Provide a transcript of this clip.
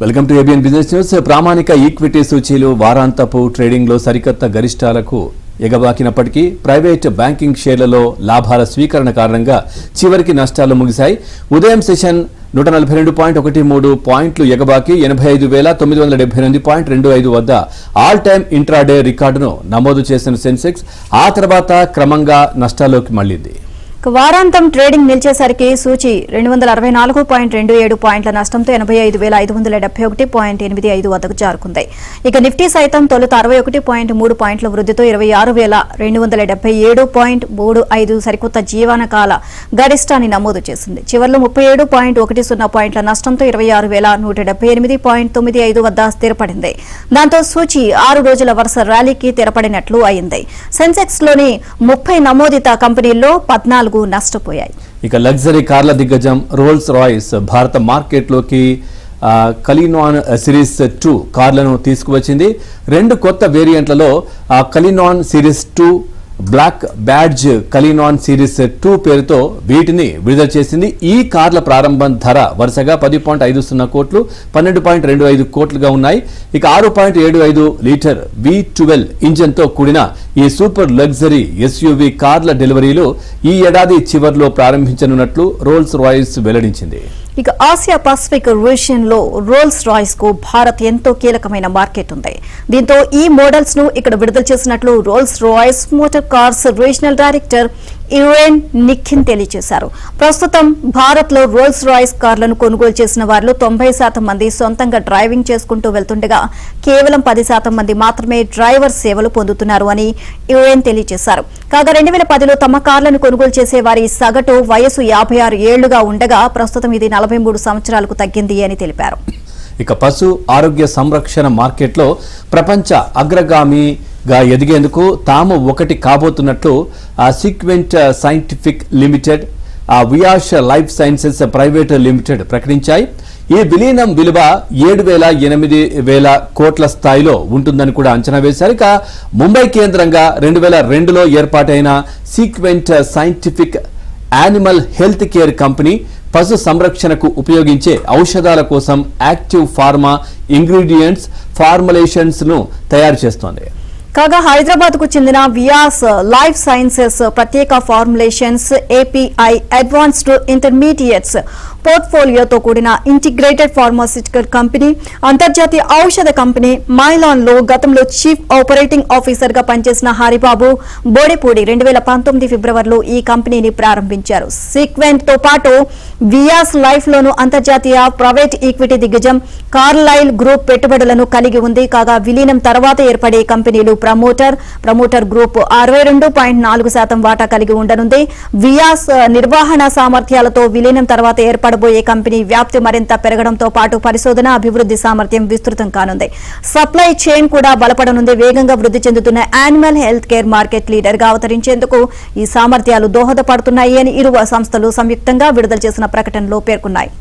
Welcome to ABN business news. ప్రామాణిక equity సూచీలు వారాంతపు trading లో సరికొత్త గరిష్టాలకు ఎగబాకినప్పటికీ ప్రైవేట్ బ్యాంకింగ్ షేర్లలో లాభాల స్వీకరణ కారణంగా చివరికి నష్టాలు ముగిశాయి. ఉదయం సెషన్ 142.13 పాయింట్లు ఎగబాకి 85,978.25 వద్ద ఆల్ టైమ్ ఇంట్రాడే రికార్డును నమోదు చేసిన సెన్సెక్స్ ఆ తర్వాత క్రమంగా నష్టాల్లోకి మళ్లింది. వారాంతం ట్రేడింగ్ నిలిచేసరికి సూచి 264.27 పాయింట్ల నష్టంతో 85,571.85 వద్దకు జారుకుంది. ఇక నిఫ్టీ సైతం తొలుత 61.3 పాయింట్ల వృద్ధితో 26,277.35 సరికొత్త జీవనకాల గరిష్టాన్ని నమోదు చేసింది. చివర్లో 37.10 పాయింట్ల నష్టంతో 26,178.95 వద్ద స్థిరపడింది. దాంతో సూచి 6 రోజుల వరుస ర్యాలీకి తెరపడినట్లు అయింది. సెన్సెక్స్ లోని 30 నమోదిత కంపెనీల్లో 14 నష్టపోయాయి. ఇక లగ్జరీ కార్ల దిగ్గజం రోల్స్ రాయ్స్ భారత మార్కెట్లోకి కలినాన్ సిరీస్ 2 కార్లను తీసుకువచ్చింది. 2 కొత్త వేరియంట్లలో కలినాన్ సిరీస్ 2 బ్లాక్ బ్యాడ్జ్ కలినాన్ సిరీస్ 2 పేరుతో వీటిని విడుదల చేసింది. ఈ కార్ల ప్రారంభ ధర వరుసగా 10.50 కోట్లు, 12.25 కోట్లుగా ఉన్నాయి. ఇక 6.75 లీటర్ V12 ఇంజన్తో కూడిన ఈ సూపర్ లగ్జరీ ఎస్యూవీ కార్ల డెలివరీలు ఈ ఏడాది చివర్లో ప్రారంభించనున్నట్లు రోల్స్ రాయ్స్ వెల్లడించింది. ఇక ఆసియా పసిఫిక్ రీజియన్ లో రోల్స్ రాయ్స్ కు భారత్ ఎంతో కీలకమైన మార్కెట్ ఉంది. దీంతో ఈ మోడల్స్ ను ఇక్కడ విడుదల చేసినట్లు Rolls Royce motor cars regional director Irene Nikkein తెలియజేశారు. ప్రస్తుతం భారత్ లో రోల్స్ రాయ్స్ కార్లను కొనుగోలు చేసిన వారిలో 90% మంది సొంతంగా డ్రైవింగ్ చేసుకుంటూ వెళ్తుండగా కేవలం 10% మంది మాత్రమే డ్రైవర్ సేవలు పొందుతున్నారు అని ఇరేన్ తెలియజేశారు. కాగా 2010లో తమ కార్లను కొనుగోలు చేసే వారి సగటు వయసు 56 ఏళ్లుగా ఉండగా ప్రస్తుతం ఇది 43 సంవత్సరాలకు తగ్గింది అని తెలిపారు. ఇక పశు ఆరోగ్య సంరక్షణ మార్కెట్లో ప్రపంచ అగ్రగామిగా ఎదిగేందుకు తాము ఒకటి కాబోతున్నట్లు Sequent Scientific Limited, Viyash Life Sciences Private Limited ప్రకటించాయి. ఈ విలీనం విలువ 7,000-8,000 కోట్ల స్థాయిలో ఉంటుందని కూడా అంచనా వేశారు. ఇక ముంబై కేంద్రంగా 2002లో ఏర్పాటైన sequent scientific animal health care company పశు సంరక్షణకు ఉపయోగించే ఔషధాల కోసం యాక్టివ్ ఫార్మా ఇంగ్రీడియంట్స్ ఫార్ములేషన్స్ ను తయారు చేస్తోంది. కాగా హైదరాబాద్ కు చెందిన వియాస్ లైఫ్ సైన్సెస్ ప్రత్యేక ఫార్ములేషన్స్ ఏపీఐ అడ్వాన్స్డ్ ఇంటర్మీడియట్స్ పోర్ట్ఫోలియోతో కూడిన ఇంటిగ్రేటెడ్ ఫార్మాస్యూటికల్ కంపెనీ, అంతర్జాతీయ ఔషధ కంపెనీ మైలాన్ లో గతంలో చీఫ్ ఆపరేటింగ్ ఆఫీసర్ గా పనిచేసిన హరిబాబు బోడెపూడి 2019 ఫిబ్రవరిలో ఈ కంపెనీని ప్రారంభించారు. సీక్వెంట్ తో పాటు వియాస్ లైఫ్ లోను అంతర్జాతీయ ప్రైవేట్ ఈక్విటీ దిగ్గజం కార్లైల్ గ్రూప్ పెట్టుబడులను కలిగి ఉంది. కాగా విలీనం తర్వాత ఏర్పడే కంపెనీలు ప్రమోటర్ గ్రూప్ 62.4% వాటా కలిగి ఉండనుంది. వియాస్ నిర్వహణ సామర్థ్యాలతో విలీనం తర్వాత ఏర్పడబోయే కంపెనీ వ్యాప్తి మరింత పెరగడంతో పాటు పరిశోధన అభివృద్ధి సామర్థ్యం విస్తృతం కానుంది. సప్లై చైన్ కూడా బలపడనుంది. వేగంగా వృద్ధి చెందుతున్న animal health care market leader గా అవతరించేందుకు ఈ సామర్థ్యాలు దోహదపడుతున్నాయి అని ఇరు సంస్థలు సంయుక్తంగా విడుదల చేసిన ప్రకటనలో పేర్కొన్నాయి.